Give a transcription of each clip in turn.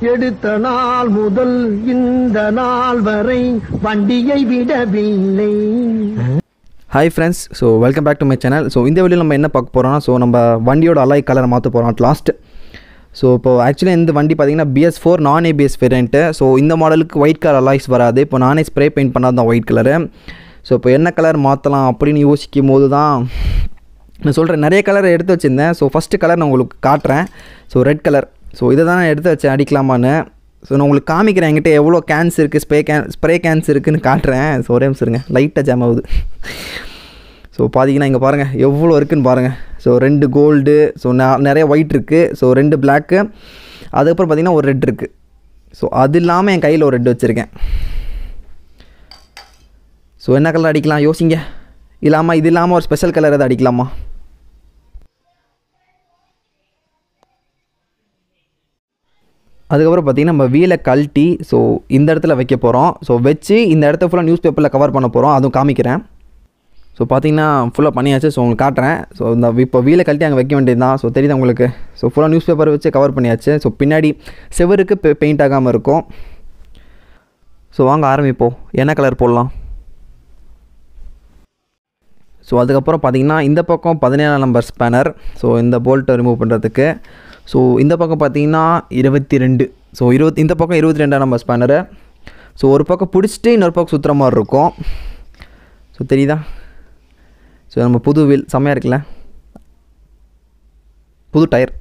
எடுத்த நாள் முதல் இந்த நாள் வரை வண்டியை விடவில்லை. Hi friends, so welcome back to my channel. So இந்த வீடியோவில் நம்ம என்ன பார்க்க போகிறோம்னா, ஸோ நம்ம வண்டியோட அலாய் கலரை மாற்ற போகிறோம் அட் லாஸ்ட். ஸோ இப்போது ஆக்சுவலி இந்த வண்டி பார்த்திங்கன்னா BS4 நான் ABS வேரியண்ட்டு. ஸோ இந்த மாடலுக்கு ஒயிட் கலர் அலாய்ஸ் வராது. இப்போ நானே ஸ்ப்ரே பெயிண்ட் பண்ணாது தான் ஒயிட் கலரு. ஸோ இப்போ என்ன கலர் மாற்றலாம் அப்படின்னு யோசிக்கும் போது தான் நான் சொல்கிறேன், நிறைய கலரை எடுத்து வச்சுருந்தேன். ஸோ ஃபஸ்ட்டு கலர் நான் உங்களுக்கு காட்டுறேன். So red colour. ஸோ இதை தான் நான் எடுத்து வச்சேன் அடிக்கலாமான்னு. ஸோ நான் உங்களுக்கு காமிக்கிறேன் என்கிட்ட எவ்வளோ கேன்ஸ் இருக்குது, ஸ்ப்ரே கேன்ஸ் இருக்குதுன்னு காட்டுறேன். ஸோ ஒரே நிமிஷம் லைட்டாக ஜாம் ஆகுது. ஸோ பார்த்தீங்கன்னா இங்கே பாருங்கள் எவ்வளோ இருக்குதுன்னு பாருங்கள். ஸோ 2 கோல்டு, ஸோ நிறைய ஒயிட் இருக்குது, ஸோ 2 பிளாக்கு, அதுக்கப்புறம் பார்த்திங்கன்னா ஒரு ரெட் இருக்குது. ஸோ அது இல்லாமல் என் கையில் ஒரு ரெட் வச்சுருக்கேன். ஸோ என்ன கலர் அடிக்கலாம் யோசிங்க. இல்லாமல் இது இல்லாமல் ஒரு ஸ்பெஷல் கலர் எதாவது அடிக்கலாமா? அதுக்கப்புறம் பார்த்திங்கன்னா நம்ம வீலை கழட்டி ஸோ இந்த இடத்துல வைக்க போகிறோம். ஸோ வச்சு இந்த இடத்த ஃபுல்லாக நியூஸ் பேப்பரில் கவர் பண்ண போகிறோம், அதுவும் காமிக்கிறேன். ஸோ பார்த்திங்கன்னா ஃபுல்லாக பண்ணியாச்சு. ஸோ உங்களுக்கு காட்டுறேன். ஸோ இந்த இப்போ வீலை கழட்டி அங்கே வைக்க வேண்டியது தான். ஸோ தெரியுது உங்களுக்கு. ஸோ ஃபுல்லாக நியூஸ் பேப்பர் வச்சு கவர் பண்ணியாச்சு. ஸோ பின்னாடி செவருக்கு பெயிண்ட் ஆகாமல் இருக்கும். ஸோ வாங்க ஆரம்பிப்போம். என்ன கலர் போடலாம்? ஸோ அதுக்கப்புறம் பார்த்திங்கன்னா இந்த பக்கம் 17 நம்பர் ஸ்பேனர். ஸோ இந்த போல்ட்டை ரிமூவ் பண்ணுறதுக்கு. ஸோ இந்த பக்கம் பார்த்திங்கன்னா 22. ஸோ இந்த பக்கம் 22 நம்பர் ஸ்பேனரு. ஸோ ஒரு பக்கம் பிடிச்சிட்டு இன்னொரு பக்கம் சுற்றுற மாதிரி இருக்கும். ஸோ தெரியுதா? ஸோ நம்ம புது வீல் செம்மையாக இருக்குல்ல, புது டயர்.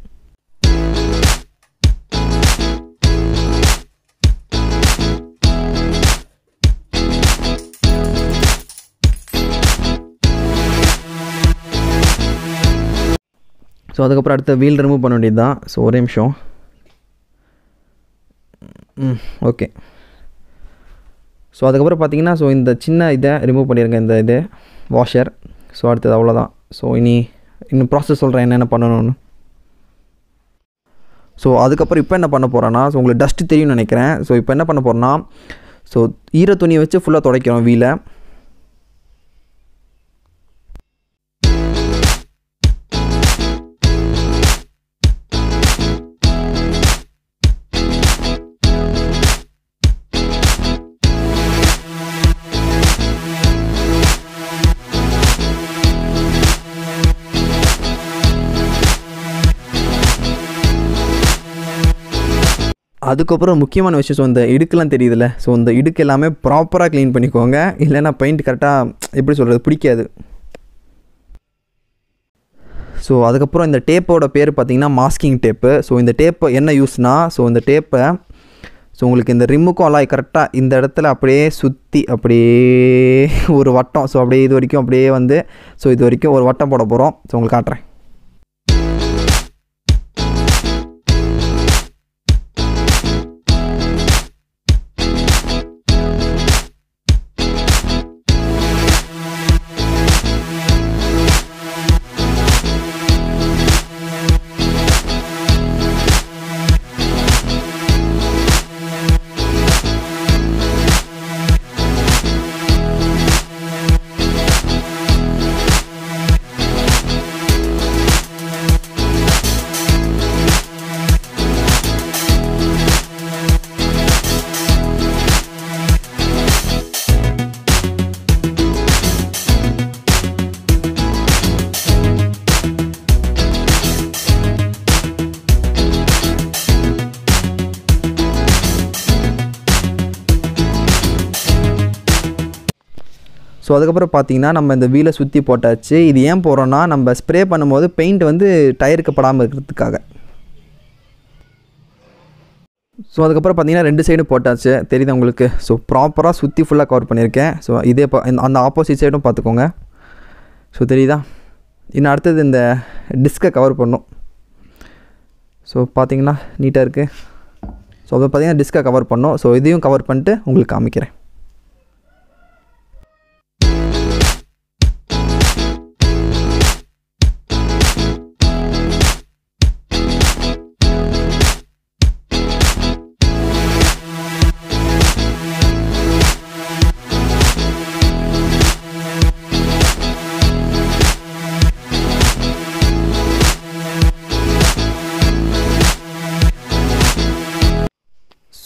ஸோ அதுக்கப்புறம் அடுத்த வீல் ரிமூவ் பண்ண வேண்டியது தான். ஸோ ஒரே நிமிஷம். ஓகே. ஸோ அதுக்கப்புறம் பார்த்தீங்கன்னா ஸோ இந்த சின்ன இதை ரிமூவ் பண்ணிடுங்க, இந்த இது வாஷர். ஸோ அடுத்தது அவ்வளோதான். ஸோ இன்னும் ப்ராசஸ் சொல்கிறேன் என்னென்ன பண்ணணும்னு. ஸோ அதுக்கப்புறம் இப்போ என்ன பண்ண போகிறேன்னா, ஸோ உங்களுக்கு டஸ்ட்டு தெரியும்னு நினைக்கிறேன். ஸோ இப்போ என்ன பண்ண போகிறேன்னா, ஸோ ஈர துணியை வச்சு ஃபுல்லாக துடைக்கிறோம் வீலை. அதுக்கப்புறம் முக்கியமான விஷயம், ஸோ இந்த இடுக்கெல்லாம் தெரியுதுல்ல, ஸோ இந்த இடுக்கு எல்லாமே ப்ராப்பராக க்ளீன் பண்ணிக்கோங்க. இல்லைன்னா பெயிண்ட் கரெக்டாக எப்படி சொல்கிறது பிடிக்காது. ஸோ அதுக்கப்புறம் இந்த டேப்போட பேர் பார்த்திங்கன்னா மாஸ்கிங் டேப்பு. ஸோ இந்த டேப்பை என்ன யூஸ்னால், ஸோ இந்த டேப்பை ஸோ உங்களுக்கு இந்த ரிம்முக்கும் அலாய் கரெக்டாக இந்த இடத்துல அப்படியே சுற்றி அப்படியே ஒரு வட்டம், ஸோ அப்படியே இது வரைக்கும் அப்படியே வந்து ஸோ இது வரைக்கும் ஒரு வட்டம் போட போகிறோம். ஸோ உங்களுக்கு காட்டுறேன். ஸோ அதுக்கப்புறம் பார்த்தீங்கன்னா நம்ம இந்த வீலை சுற்றி போட்டாச்சு. இது ஏன் போகிறோன்னா, நம்ம ஸ்ப்ரே பண்ணும்போது பெயிண்ட் வந்து டயருக்கு படாமல் இருக்கிறதுக்காக. ஸோ அதுக்கப்புறம் பார்த்தீங்கன்னா 2 சைடும் போட்டாச்சு, தெரியுது உங்களுக்கு. ஸோ ப்ராப்பராக சுற்றி ஃபுல்லாக கவர் பண்ணியிருக்கேன். ஸோ இதே அந்த ஆப்போசிட் சைடும் பார்த்துக்கோங்க. ஸோ தெரியுதா? இன்னும் அடுத்தது இந்த டிஸ்கை கவர் பண்ணும். ஸோ பார்த்தீங்கன்னா நீட்டாக இருக்குது. ஸோ அதை பார்த்தீங்கன்னா டிஸ்கை கவர் பண்ணோம். ஸோ இதையும் கவர் பண்ணிட்டு உங்களுக்கு காமிக்கிறேன்.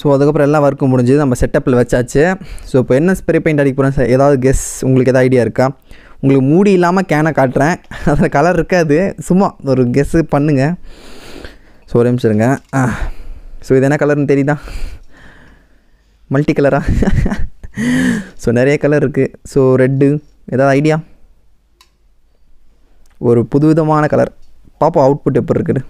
ஸோ அதுக்கப்புறம் எல்லாம் ஒர்க்கும் முடிஞ்சது, நம்ம செட்டப்பில் வச்சாச்சு. ஸோ இப்போ என்ன ஸ்ப்ரே பெயிண்ட் அடிக்க போகிறேன், ஏதாவது கெஸ் உங்களுக்கு எதாவது ஐடியா இருக்கா? உங்களுக்கு மூடி இல்லாமல் கேனை காட்டுறேன், அதில் கலர் இருக்காது, சும்மா ஒரு கெஸ்ஸு பண்ணுங்கள். ஸோ ஒரு நிமிஷம் இருங்க. ஸோ இது என்ன கலர்னு தெரியுதா? மல்டி கலரா? ஸோ நிறைய கலர் இருக்குது. ஸோ ரெட்டு, ஏதாவது ஐடியா? ஒரு புதுவிதமான கலர். பாப்பா அவுட்புட் எப்படி இருக்குது.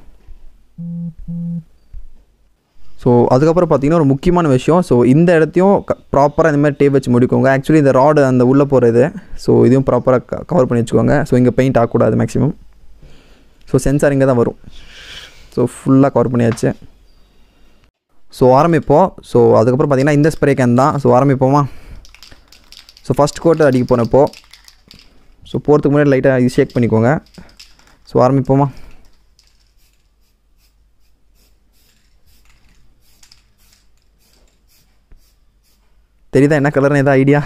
ஸோ அதுக்கப்புறம் பார்த்திங்கன்னா ஒரு முக்கியமான விஷயம், ஸோ இந்த இடத்தையும் ப்ராப்பராக இந்தமாதிரி டேப் வச்சு முடிக்கோங்க. ஆக்சுவலி இந்த ராடு அந்த உள்ளே போகிறது, ஸோ இதையும் ப்ராப்பராக கவர் பண்ணி வச்சுக்கோங்க. ஸோ இங்கே பெயிண்ட் ஆகக்கூடாது மேக்ஸிமம். ஸோ சென்சார் இங்கே தான் வரும். ஸோ ஃபுல்லாக கவர் பண்ணியாச்சு. ஸோ ஆரம்பிப்போம். ஸோ அதுக்கப்புறம் பார்த்திங்கன்னா இந்த ஸ்ப்ரே கேன் தான். ஸோ ஆரம்பிப்போமா? ஸோ ஃபஸ்ட் கோட்டை அடிக்க போனப்போ, ஸோ போகிறதுக்கு முன்னாடி லைட்டாக இது ஷேக் பண்ணிக்கோங்க. ஸோ ஆரம்பிப்போமா? தெரியுதா என்ன கலர்னு எதாவது ஐடியா?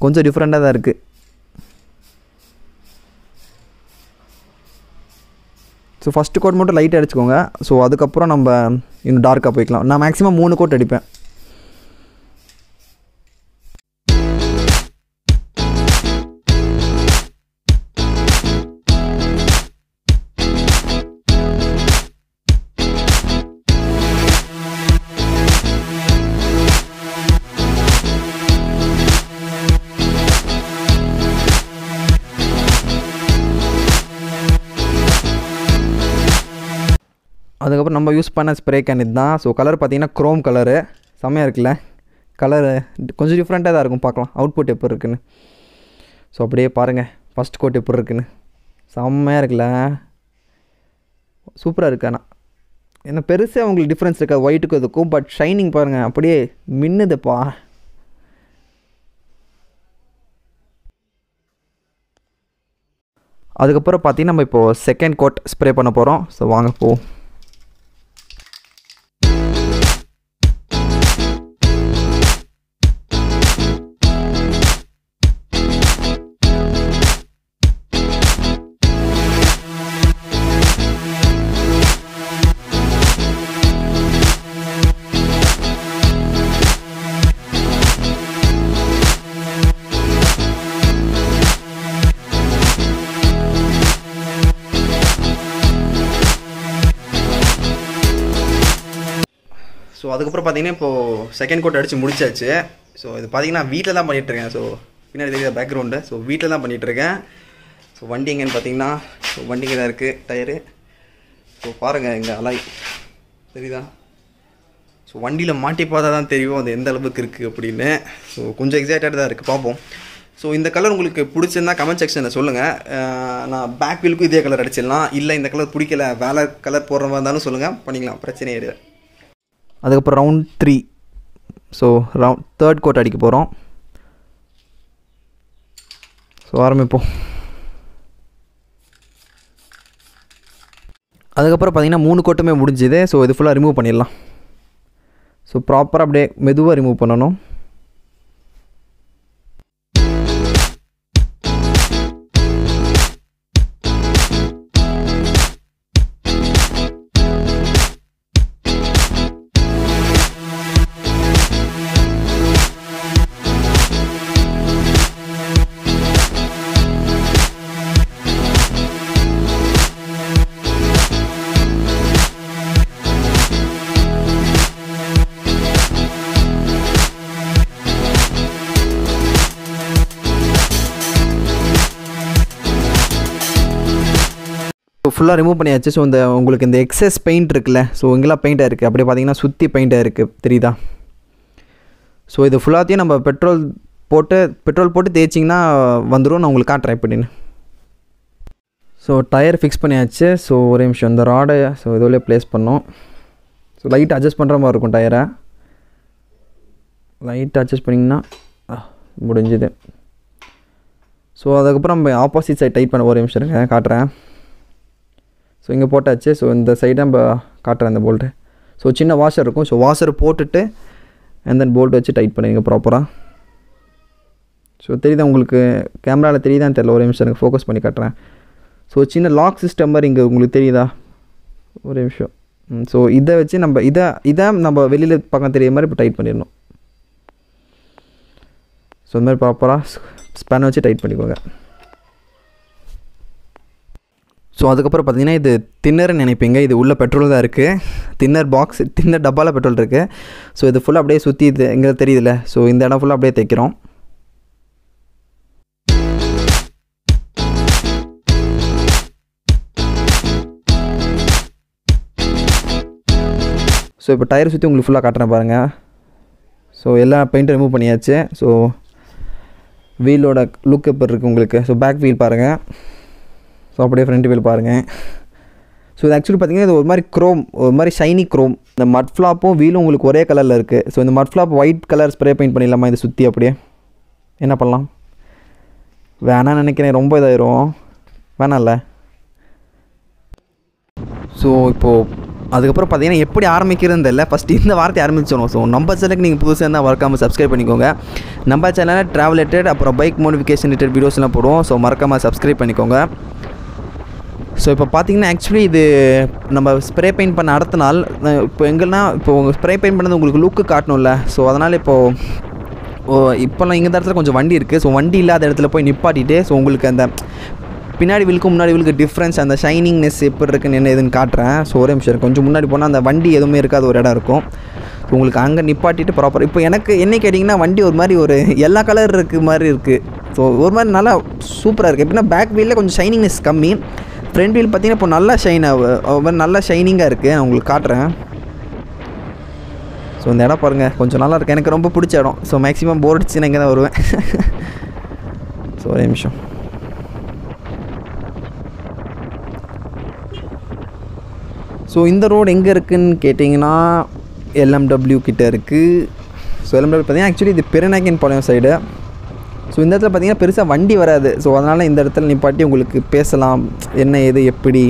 கொஞ்சம் டிஃப்ரெண்ட்டாக தான் இருக்குது. ஸோ ஃபஸ்ட்டு கோட் மட்டும் லைட்டாக அடிச்சுக்கோங்க. ஸோ அதுக்கப்புறம் நம்ம இன்னும் டார்க்காக போய்க்கலாம். நான் மேக்ஸிமம் 3 கோட் அடிப்பேன். அதுக்கப்புறம் நம்ம யூஸ் பண்ண ஸ்ப்ரே கேன் இது தான். ஸோ கலர் பார்த்திங்கன்னா க்ரோம் கலரு, செம்மையாக இருக்குல்ல கலரு, கொஞ்சம் டிஃப்ரெண்ட்டாக தான் இருக்கும். பார்க்கலாம் அவுட்புட் எப்படி இருக்குன்னு. ஸோ அப்படியே பாருங்கள் ஃபஸ்ட் கோட் எப்படி இருக்குன்னு. செம்மையாக இருக்குல்ல, சூப்பராக இருக்குது. ஆனால் என்ன பெருசாக உங்களுக்கு டிஃப்ரென்ஸ் இருக்காது ஒயிட்டுக்கும் இதுக்கும், பட் ஷைனிங் பாருங்கள் அப்படியே மின்னுதுப்பா. அதுக்கப்புறம் பார்த்திங்கன்னா நம்ம இப்போது செகண்ட் கோட் ஸ்ப்ரே பண்ண போகிறோம். ஸோ வாங்க போ. ஸோ அதுக்கப்புறம் பார்த்தீங்கன்னா இப்போது செகண்ட் கோட் அடித்து முடிச்சாச்சு. ஸோ இது பார்த்தீங்கன்னா வீட்டில் தான் பண்ணிகிட்ருக்கேன். ஸோ பின்னாடி தெரியுது பேக்ரவுண்டு. ஸோ வீட்டில் தான் பண்ணிகிட்ருக்கேன். ஸோ வண்டி எங்கேன்னு பார்த்தீங்கன்னா, ஸோ வண்டிங்க தான் இருக்குது டயரு. ஸோ பாருங்கள் இங்கே அலாய் தெரியுதா? ஸோ வண்டியில் மாட்டி பார்த்தா தான் தெரியும் அது எந்த அளவுக்கு இருக்குது அப்படின்னு. ஸோ கொஞ்சம் எக்ஸைட்டடாக தான் இருக்குது, பார்ப்போம். ஸோ இந்த கலர் உங்களுக்கு பிடிச்சிருந்தா கமெண்ட் செக்ஷனில் சொல்லுங்கள். நான் பேக் வீலுக்கும் இதே கலர் அடிச்சிடலாம், இல்லை இந்த கலர் பிடிக்கல வேலை கலர் போடுற மாதிரி இருந்தாலும் சொல்லுங்கள், பண்ணிக்கலாம், பிரச்சனையே இல்லை. அதுக்கப்புறம் ரவுண்ட் 3. ஸோ தேர்ட் கோட் அடிக்க போகிறோம். ஸோ ஆரம்பிப்போம். அதுக்கப்புறம் பார்த்திங்கன்னா 3 கோட்டுமே முடிஞ்சுது. ஸோ இது ஃபுல்லாக ரிமூவ் பண்ணிடலாம். ஸோ ப்ராப்பராக அப்படியே மெதுவாக ரிமூவ் பண்ணணும். ஃபுல்லாக ரிமூவ் பண்ணியாச்சு. ஸோ இந்த உங்களுக்கு இந்த எக்ஸஸ் பெயிண்ட் இருக்குல்ல, ஸோ இங்கெல்லாம் பெயிண்டாக இருக்குது, அப்படியே பார்த்தீங்கன்னா சுற்றி பெயிண்டாக இருக்குது, தெரியுதா? ஸோ இது ஃபுல்லாத்தையும் நம்ம பெட்ரோல் போட்டு தேய்ச்சிங்கன்னா வந்துடும். நான் உங்களுக்கு காட்டுறேன் எப்படின்னு. ஸோ டயர் ஃபிக்ஸ் பண்ணியாச்சு. ஸோ ஒரு நிமிஷம் இந்த ராடை ஸோ இதுலேயே ப்ளேஸ் பண்ணோம். ஸோ லைட் அட்ஜஸ்ட் பண்ணுற மாதிரி இருக்கும், டயரை லைட் அட்ஜஸ்ட் பண்ணிங்கன்னா முடிஞ்சுது. ஸோ அதுக்கப்புறம் நம்ம ஆப்போசிட் சைட் டைட் பண்ண ஒரு நிமிஷம் இருங்க, காட்டுறேன். ஸோ இங்கே போட்டாச்சு. ஸோ இந்த சைடை நம்ம காட்டுறேன் இந்த போல்ட்டு. ஸோ சின்ன வாஷர் இருக்கும். ஸோ வாஷர் போட்டுட்டு அண்ட் தென் போல்ட் வச்சு டைட் பண்ணிங்க ப்ராப்பராக. ஸோ தெரியுதா உங்களுக்கு, கேமராவில் தெரியுதான்னு தெரியல, ஒரு நிமிஷம் எனக்கு ஃபோக்கஸ் பண்ணி காட்டுறேன். ஸோ சின்ன லாக் சிஸ்டம் மாதிரி இங்கே உங்களுக்கு தெரியுதா? ஒரு நிமிஷம் ஸோ இதை வச்சு நம்ம இதை நம்ம வெளியில் பக்கம் தெரியுற மாதிரி இப்போ டைட் பண்ணிடணும். ஸோ இந்த மாதிரி ப்ராப்பராக ஸ்பேனை வச்சு டைட் பண்ணிக்கோங்க. ஸோ அதுக்கப்புறம் பார்த்தீங்கன்னா இது தின்னர்னு நினைப்பீங்க, இது உள்ள பெட்ரோல் தான் இருக்குது. தின்னர் டப்பாவில் பெட்ரோல் இருக்குது. ஸோ இது ஃபுல்லாக அப்படியே சுற்றி இது எங்கே தெரியுதுல்ல, ஸோ இந்த இடம் ஃபுல்லாக அப்படியே தைக்கிறோம். ஸோ இப்போ டயர் சுற்றி உங்களுக்கு ஃபுல்லாக காட்டுறேன் பாருங்கள். ஸோ எல்லா பெயிண்ட்டும் ரிமூவ் பண்ணியாச்சு. ஸோ வீலோட லுக் எப்படி இருக்குது உங்களுக்கு. ஸோ பேக் வீல் பாருங்கள். ஸோ அப்படியே ஃப்ரண்ட் வீல் பாருங்கள். ஸோ இது ஆக்சுவலி பார்த்திங்கன்னா இது ஒரு மாதிரி ஒரு மாதிரி ஷைனி க்ரோம். இந்த மட் ஃப்ளாப்பும் வீலும் உங்களுக்கு ஒரே கலரில் இருக்குது. ஸோ இந்த மட் flop white colour spray paint பண்ணிடலாமா இதை சுற்றி அப்படியே? என்ன பண்ணலாம்? வேணான்னு நினைக்கிறேன், ரொம்ப இதாயிரும். வேணாம்ல. ஸோ இப்போது அதுக்கப்புறம் பார்த்தீங்கன்னா எப்படி ஆரம்பிக்கிறது இல்லை, ஃபஸ்ட்டு இந்த வார்த்தை ஆரம்பிச்சிடணும். ஸோ நம்ம சேனலுக்கு நீங்கள் புதுசாக இருந்தால் மறக்காமல் சப்ஸ்கிரைப் பண்ணிக்கோங்க. நம்ம சேனலில் ட்ராவல் ரிலேட்டட் அப்புறம் பைக் மோடிஃபிகேஷன் ரிலேட்டட் வீடியோஸ்லாம் போடுவோம். ஸோ மறக்காமல் சப்ஸ்கிரைப் பண்ணிக்கோங்க. ஸோ இப்போ பார்த்தீங்கன்னா ஆக்சுவலி இது நம்ம ஸ்ப்ரே பெயிண்ட் பண்ண அடுத்த நாள் இப்போ எங்கன்னா இப்போ உங்கள் ஸ்ப்ரே பெயிண்ட் பண்ணது உங்களுக்கு லுக்கு காட்டணும்ல. ஸோ அதனால் இப்போல்லாம் இந்த இடத்துல கொஞ்சம் வண்டி இருக்குது. ஸோ வண்டி இல்லாத இடத்துல போய் நிப்பாட்டிட்டு ஸோ உங்களுக்கு அந்த பின்னாடி வீலுக்கும் முன்னாடி வீலுக்கு டிஃப்ரென்ஸ், அந்த ஷைனிங்னஸ் எப்படி இருக்குன்னு என்ன எதுன்னு காட்டுறேன். ஸோ ஒரே நிமிஷம் கொஞ்சம் முன்னாடி போனால் அந்த வண்டி எதுவுமே இருக்காது ஒரு இடம் இருக்கும். ஸோ உங்களுக்கு அங்கே நிப்பாட்டிட்டு ப்ராப்பர் இப்போ எனக்கு என்ன கேட்டிங்கன்னா வண்டி ஒரு மாதிரி ஒரு எல்லா கலர் இருக்குது மாதிரி இருக்குது. ஸோ ஒரு மாதிரி நல்லா சூப்பராக இருக்குது. எப்படின்னா பேக் வீலில் கொஞ்சம் ஷைனிங்னஸ் கம்மி, ஃப்ரண்ட் வீல் பார்த்தீங்கன்னா இப்போ நல்லா நல்லா ஷைனிங்காக இருக்குது. நான் உங்களுக்கு காட்டுறேன். ஸோ இந்த இடம் பாருங்கள் கொஞ்சம் நல்லா இருக்குது, எனக்கு ரொம்ப பிடிச்ச இடம். ஸோ மேக்ஸிமம் போர் அடிச்சு நான் இங்கே தான் வருவேன். ஸோ ஒரே நிமிஷம். ஸோ இந்த ரோடு எங்கே இருக்குதுன்னு கேட்டிங்கன்னா LMW கிட்டே இருக்குது. ஸோ LMW பார்த்திங்கன்னா ஆக்சுவலி இது பெருநாயக்கன் பாளையம் சைடு. ஸோ இந்த இடத்துல பார்த்திங்கன்னா பெருசாக வண்டி வராது. ஸோ அதனால் இந்த இடத்துல நிப்பாட்டி உங்களுக்கு பேசலாம் என்ன ஏது எப்படி.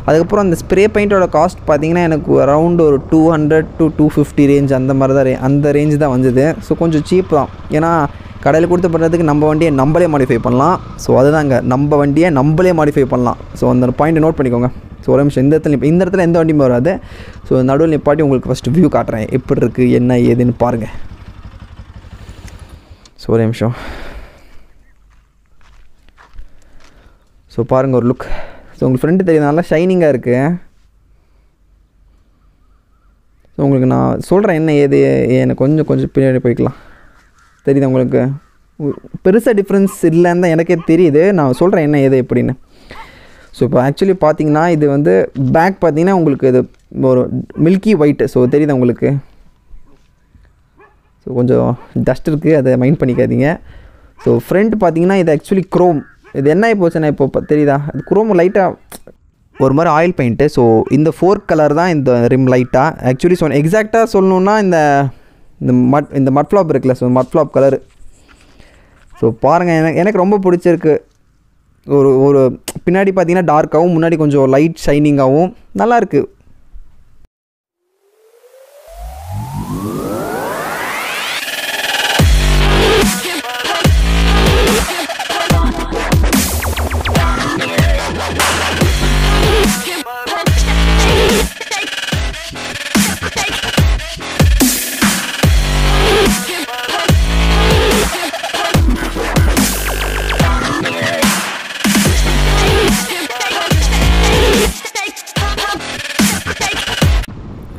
அதுக்கப்புறம் அந்த ஸ்ப்ரே பெயிண்ட்டோட காஸ்ட் பார்த்திங்கன்னா எனக்கு அரௌண்ட் ஒரு 200 to 250 ரேஞ்ச் அந்த மாதிரி தான் அந்த ரேஞ்சு தான் வந்தது. ஸோ கொஞ்சம் சீப் தான். ஏன்னா கடையில் கொடுத்து பண்ணுறதுக்கு நம்ம வண்டியை நம்மளே மாடிஃபை பண்ணலாம். ஸோ அதுதாங்க, நம்ம வண்டியை நம்மளே மாடிஃபை பண்ணலாம். ஸோ அந்த பாயிண்ட்டை நோட் பண்ணிக்கோங்க. ஸோ ஒரு நிமிஷம் இந்த இடத்துல எந்த வண்டியுமே வராது. ஸோ நடுவில் நிப்பாட்டி உங்களுக்கு ஃபஸ்ட்டு வியூ காட்டுறேன் எப்படி இருக்குது என்ன ஏதுன்னு பாருங்கள். ஸோ ஒரு நிமிஷம். ஸோ பாருங்கள் ஒரு லுக். ஸோ உங்களுக்கு ஃப்ரெண்டு தெரியுது நல்லா ஷைனிங்காக இருக்குது. ஸோ உங்களுக்கு நான் சொல்கிறேன் என்ன ஏது எனக்கு கொஞ்சம் பின்னாடி போய்க்கலாம். தெரியுது உங்களுக்கு பெருசாக டிஃப்ரென்ஸ் இல்லைன்னு தான் எனக்கே தெரியுது. நான் சொல்கிறேன் என்ன ஏது எப்படின்னு. ஸோ இப்போ ஆக்சுவலி பார்த்தீங்கன்னா இது வந்து பேக் பார்த்தீங்கன்னா உங்களுக்கு இது ஒரு மில்கி ஒயிட்டு. ஸோ தெரியுது உங்களுக்கு. ஸோ கொஞ்சம் டஸ்ட் இருக்குது, அதை மைண்ட் பண்ணிக்காதீங்க. ஸோ ஃப்ரண்ட் பார்த்தீங்கன்னா இது ஆக்சுவலி க்ரோம். இது என்ன போச்சுன்னா இப்போ தெரியுதா, அது குரோம் லைட்டாக ஒரு மாதிரி ஆயில் பெயிண்ட்டு. ஸோ இந்த 4 கலர் தான் இந்த ரிம் லைட்டாக. ஆக்சுவலி எக்ஸாக்டாக சொல்லணுன்னா இந்த மட் ஃப்ளாப் இருக்குல்ல, ஸோ மட் ஃப்ளாப் கலரு. ஸோ பாருங்கள் எனக்கு ரொம்ப பிடிச்சிருக்கு. ஒரு பின்னாடி பார்த்தீங்கன்னா டார்க்காகவும் முன்னாடி கொஞ்சம் லைட் ஷைனிங்காகவும் நல்லாயிருக்கு.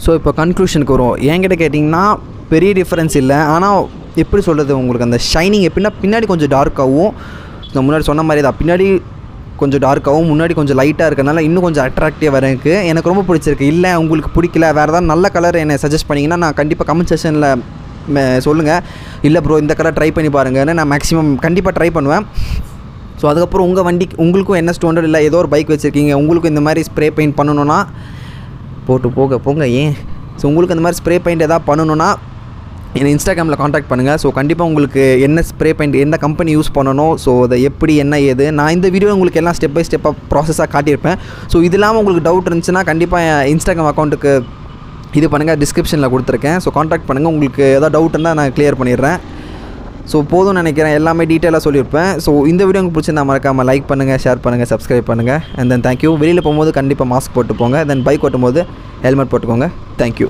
ஸோ இப்போ கன்க்ளூஷனுக்கு வரும். என்கிட்ட கேட்டிங்கன்னா பெரிய டிஃப்ரென்ஸ் இல்லை. ஆனால் எப்படி சொல்கிறது, உங்களுக்கு அந்த ஷைனிங் எப்படின்னா பின்னாடி கொஞ்சம் டார்க்காகவும், நான் முன்னாடி சொன்ன மாதிரி தான் பின்னாடி கொஞ்சம் டார்க்காகவும் முன்னாடி கொஞ்சம் லைட்டாக இருக்கிறதுனால இன்னும் கொஞ்சம் அட்ராக்டிவாக இருக்குது. எனக்கு ரொம்ப பிடிச்சிருக்கு. இல்லை உங்களுக்கு பிடிக்கல வேறு ஏதாவது நல்ல கலர் என்னை சஜஸ்ட் பண்ணிங்கன்னா நான் கண்டிப்பாக கமெண்ட் செக்ஷனில் சொல்லுங்கள். இல்லை ப்ரோ இந்த கலர் ட்ரை பண்ணி பாருங்கன்னு நான் மேக்ஸிமம் கண்டிப்பாக ட்ரை பண்ணுவேன். ஸோ அதுக்கப்புறம் உங்கள் வண்டிக்கு உங்களுக்கும் NS200 இல்லை ஏதோ ஒரு பைக் வச்சுருக்கீங்க, உங்களுக்கும் இந்த மாதிரி ஸ்ப்ரே பெயிண்ட் பண்ணணுன்னா போங்க ஏன். ஸோ உங்களுக்கு இந்த மாதிரி ஸ்ப்ரே பெயிண்ட் எதாவது பண்ணணுன்னா என்னை இன்ஸ்டாகிராமில் காண்டாக்ட் பண்ணுங்கள். ஸோ கண்டிப்பாக உங்களுக்கு என்ன ஸ்ப்ரே பெயிண்ட் எந்த கம்பெனி யூஸ் பண்ணணும், ஸோ அதை எப்படி என்ன ஏது நான் இந்த வீடியோ உங்களுக்கு எல்லாம் ஸ்டெப் பை ஸ்டெப்பாக ப்ராசஸாக காட்டியிருப்பேன். ஸோ இது இல்லாமல் உங்களுக்கு டவுட் இருந்துச்சுன்னா கண்டிப்பாக இன்ஸ்டாகிராம் அக்கௌண்ட்டுக்கு இது பண்ணுங்கள், டிஸ்கிரிப்ஷனில் கொடுத்துருக்கேன். ஸோ காண்டாக்ட் பண்ணுங்கள். உங்களுக்கு எதாவது டவுட் இருந்தால் நான் கிளியர் பண்ணிடுறேன். ஸோ போதும்னு நினைக்கிறேன், எல்லாமே டீட்டெயிலாக சொல்லியிருப்பேன். ஸோ இந்த வீடியோ உங்களுக்கு பிடிச்சிருந்தா மறக்காமல் லைக் பண்ணுங்கள், ஷேர் பண்ணுங்கள், சப்ஸ்கிரைப் பண்ணுங்கள். And then thank you. வெளியில் போகும்போது கண்டிப்பாக மாஸ்க் போட்டு போங்க. தென் பைக் ஓட்டும் போது ஹெல்மெட் போட்டுக்கோங்க. தேங்க்யூ.